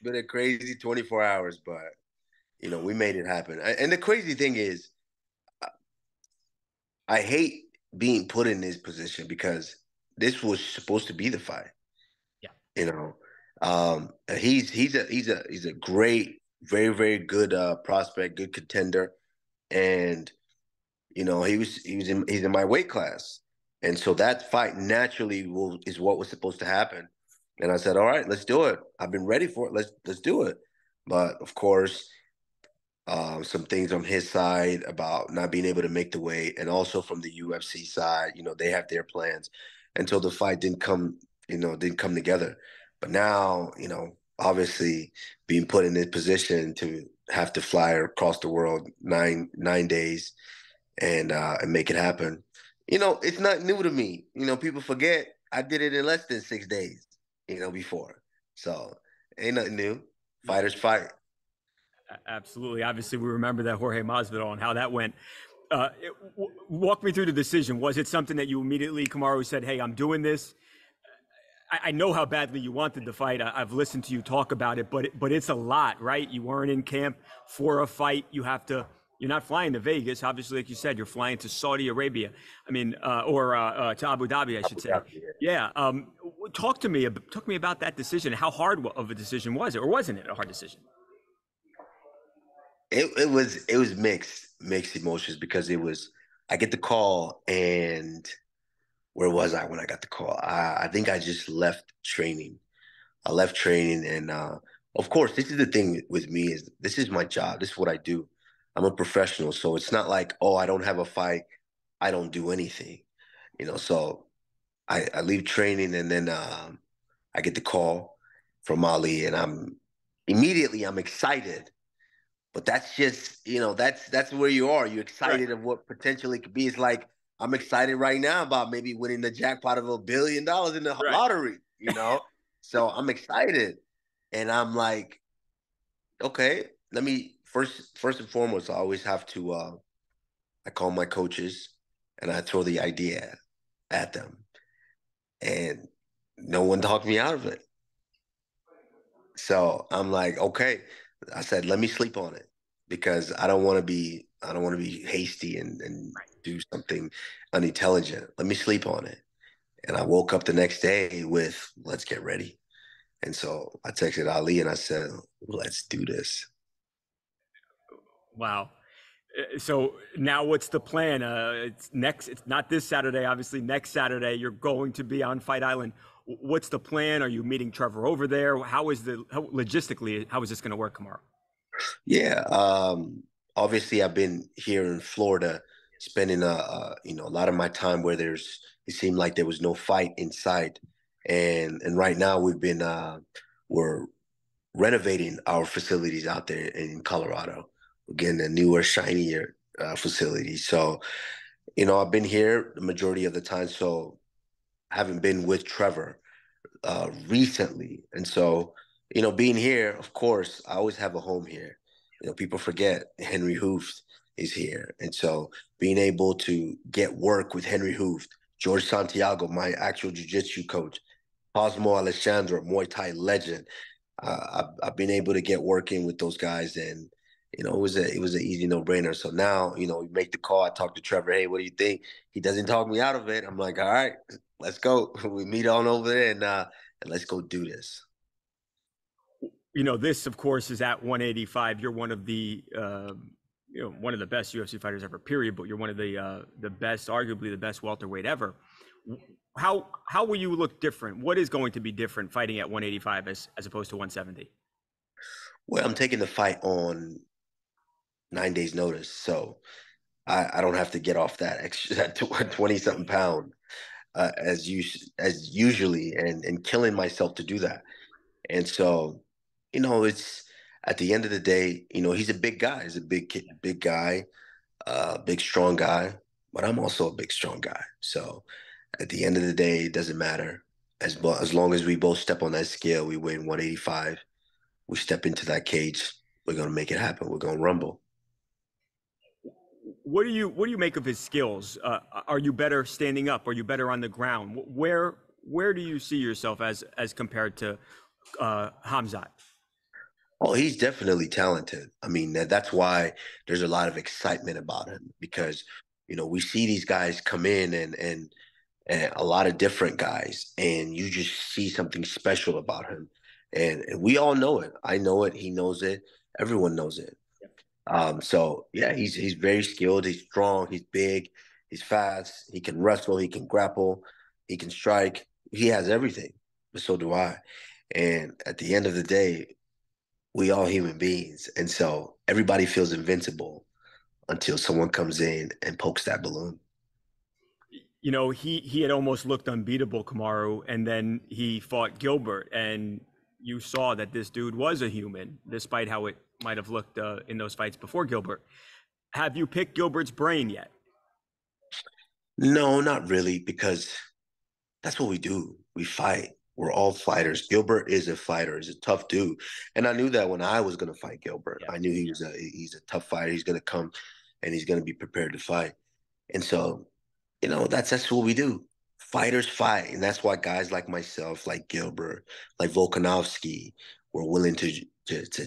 been a crazy 24 hours, but we made it happen. And the crazy thing is, I hate being put in this position because this was supposed to be the fight. Yeah. He's a great, very, very good prospect, good contender, and he's in my weight class, and so that fight naturally is what was supposed to happen. And I said, all right, let's do it. I've been ready for it. Let's do it. But of course, some things on his side about not being able to make the weight, and also from the UFC side, they have their plans, and so the fight didn't come together. But now, obviously being put in this position to have to fly across the world 9 days and make it happen. It's not new to me. People forget I did it in less than 6 days, before. So ain't nothing new. Fighters fight. Absolutely. Obviously, we remember that Jorge Masvidal and how that went. Walk me through the decision. Was it something that you immediately, Kamaru, said, hey, I'm doing this? I know how badly you wanted the fight. I've listened to you talk about it, but it's a lot, right? You weren't in camp for a fight. You're not flying to Vegas. Obviously, like you said, you're flying to Saudi Arabia. I mean, or to Abu Dhabi, I should say. Yeah. Talk to me about that decision. How hard of a decision was it, or wasn't it a hard decision? It was mixed emotions because I get the call, and where was I when I got the call? I think I just left training. I left training, and of course, this is the thing with me, is this is my job. This is what I do. I'm a professional, so it's not like, oh, I don't have a fight, I don't do anything. So I leave training, and then I get the call from Ali, and I'm excited. But that's just, that's where you are. You're excited of what potentially could be. It's like I'm excited right now about maybe winning the jackpot of $1 billion in the lottery, So I'm excited. And I'm like, okay, let me first and foremost, I always have to I call my coaches and I throw the idea at them. And no one talked me out of it. So I'm like, okay. I said, let me sleep on it because I don't want to be hasty and do something unintelligent. Let me sleep on it. And I woke up the next day with, let's get ready. And so I texted Ali and I said, let's do this. Wow. So now what's the plan? It's not this Saturday, obviously next Saturday, you're going to be on Fight Island. What's the plan? Are you meeting Trevor over there? Logistically, how is this going to work, Kamaru? Yeah. Obviously I've been here in Florida spending a lot of my time where it seemed like there was no fight in sight. And right now we're renovating our facilities out there in Colorado. We're getting a newer, shinier facility. So, I've been here the majority of the time, so I haven't been with Trevor recently. And so, being here, of course, I always have a home here. People forget Henry Hooft is here. And so being able to get work with Henry Hooft, George Santiago, my actual jiu-jitsu coach, Cosmo Alexandra, Muay Thai legend, I've been able to get working with those guys, and it was an easy no-brainer. So now, we make the call. I talk to Trevor. Hey, what do you think? He doesn't talk me out of it. I'm like, all right, let's go. We meet on over there, and let's go do this. This of course is at 185. You're one of the one of the best UFC fighters ever, period. But you're one of the best, arguably the best welterweight ever. How will you look different? What is going to be different fighting at 185 as opposed to 170? Well, I'm taking the fight on 9 days' notice, so I don't have to get off that extra that 20 something pound as usually, and killing myself to do that. And so, it's at the end of the day, he's a big guy. He's a big guy, big strong guy. But I'm also a big strong guy. So at the end of the day, it doesn't matter. As long as we both step on that scale, we weigh 185. We step into that cage. We're gonna make it happen. We're gonna rumble. What do you make of his skills? Are you better standing up? Are you better on the ground? Where do you see yourself as compared to Khamzat? Oh, he's definitely talented. I mean, that's why there's a lot of excitement about him because, we see these guys come in and a lot of different guys, and you just see something special about him. And we all know it. I know it. He knows it. Everyone knows it. So yeah, he's very skilled. He's strong. He's big. He's fast. He can wrestle. He can grapple. He can strike. He has everything. But so do I. And at the end of the day, we all human beings, and so everybody feels invincible until someone comes in and pokes that balloon. He had almost looked unbeatable, Kamaru, and then he fought Gilbert, and you saw that this dude was a human, despite how it might have looked in those fights before Gilbert. Have you picked Gilbert's brain yet? No, not really, because that's what we do. We fight. We're all fighters. Gilbert is a fighter. He's a tough dude, and I knew that when I was going to fight Gilbert. Yeah. I knew he's a tough fighter. He's going to come, and he's going to be prepared to fight. And so, that's what we do. Fighters fight, and that's why guys like myself, like Gilbert, like Volkanovski, were willing to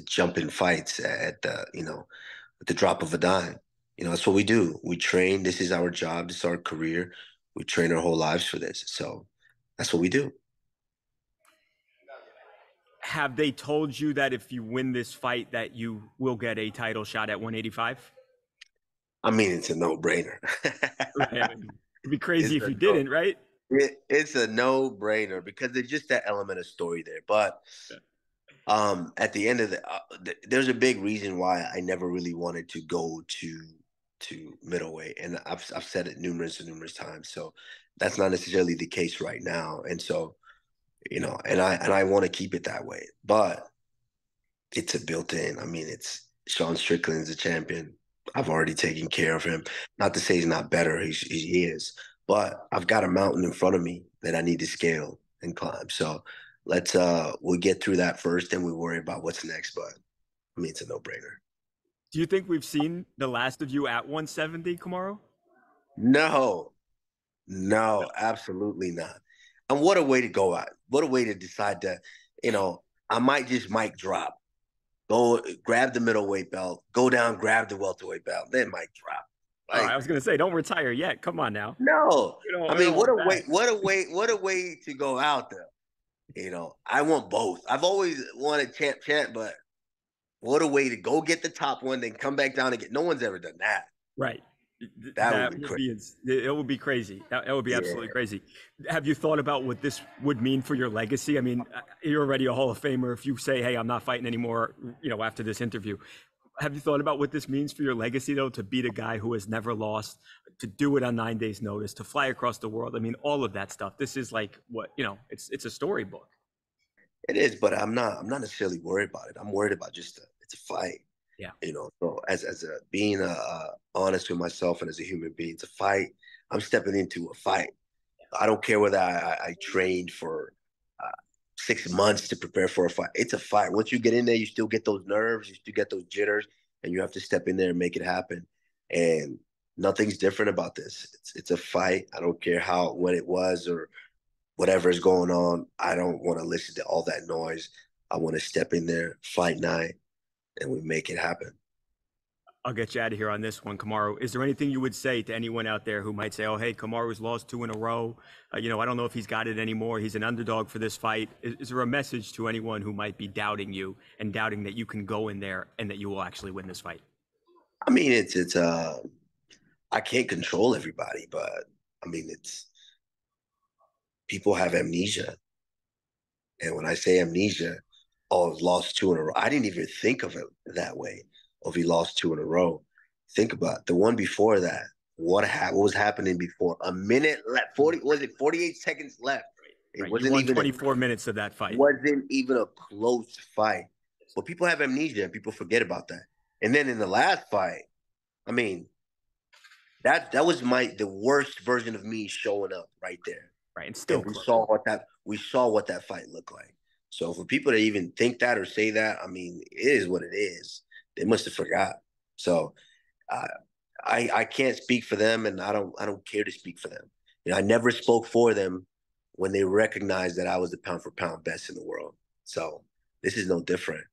jump in fights at the drop of a dime. That's what we do. We train. This is our job. This is our career. We train our whole lives for this. So that's what we do. Have they told you that if you win this fight that you will get a title shot at 185? I mean, it's a no-brainer. Right. I mean, it'd be It's crazy if a you no. didn't, right? It's a no-brainer because there's just that element of story there. But at the end of there's a big reason why I never really wanted to go to middleweight, and I've said it numerous and numerous times. So that's not necessarily the case right now, and so and I want to keep it that way, but it's a built-in. I mean, it's Sean Strickland's a champion. I've already taken care of him. Not to say he's not better. He is, but I've got a mountain in front of me that I need to scale and climb. So we'll get through that first, then we worry about what's next. But I mean, it's a no-brainer. Do you think we've seen the last of you at 170, Kamaru? No, No. no, absolutely not. And what a way to go out. What a way to decide to, I might just mic drop. Go grab the middleweight belt, go down, grab the welterweight belt, then mic drop. All right, I Like, was gonna say, don't retire yet. Come on now. no. I We don't mean, what want a that. way, what a way to go out there. I want both. I've always wanted champ, but what a way to go get the top one, then come back down and get. No one's ever done that. Right. That would That be would crazy. be it would be crazy. That would be absolutely Yeah. crazy. Have you thought about what this would mean for your legacy? I mean, you're already a Hall of Famer. If you say, "Hey, I'm not fighting anymore," after this interview, have you thought about what this means for your legacy, though? To beat a guy who has never lost, to do it on 9 days' notice, to fly across the world. I mean, all of that stuff. This is like what it's a storybook. It is, but I'm not necessarily worried about it. I'm worried about it's a fight. Yeah. So as a being honest with myself and as a human being, it's a fight. I'm stepping into a fight. I don't care whether I trained for 6 months to prepare for a fight. It's a fight. Once you get in there, you still get those nerves, you still get those jitters, and you have to step in there and make it happen. And nothing's different about this. It's a fight. I don't care when it was or whatever is going on. I don't want to listen to all that noise. I want to step in there, fight night, and we make it happen. I'll get you out of here on this one, Kamaru. Is there anything you would say to anyone out there who might say, "Oh, hey, Kamaru's lost two in a row. I don't know if he's got it anymore. He's an underdog for this fight." Is there a message to anyone who might be doubting you and doubting that you can go in there and that you will actually win this fight? I mean, I can't control everybody, but I mean, it's people have amnesia. And when I say amnesia, oh, I've lost two in a row. I didn't even think of it that way. Of he lost two in a row. Think about the one before that. What was happening before? A minute left. 48 seconds left. It Right. You wasn't won even 24 minutes of that fight. a close fight. But people have amnesia and people forget about that. And then in the last fight, I mean, that was the worst version of me showing up right there. Right. And still And close. we saw what that fight looked like. So for people to even think that or say that, I mean, it is what it is. They must have forgot. So uh, I can't speak for them, and I don't care to speak for them. I never spoke for them when they recognized that I was the pound for pound best in the world. So this is no different.